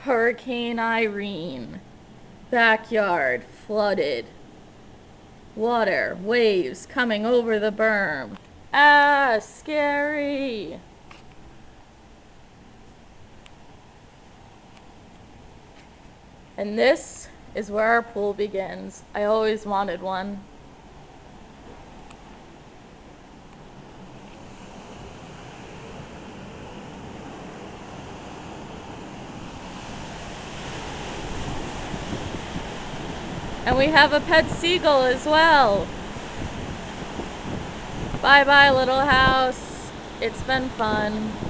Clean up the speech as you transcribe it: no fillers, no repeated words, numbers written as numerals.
Hurricane Irene. Backyard flooded. Water, waves coming over the berm. Ah, scary. And this is where our pool begins. I always wanted one. And we have a pet seagull as well. Bye bye, little house. It's been fun.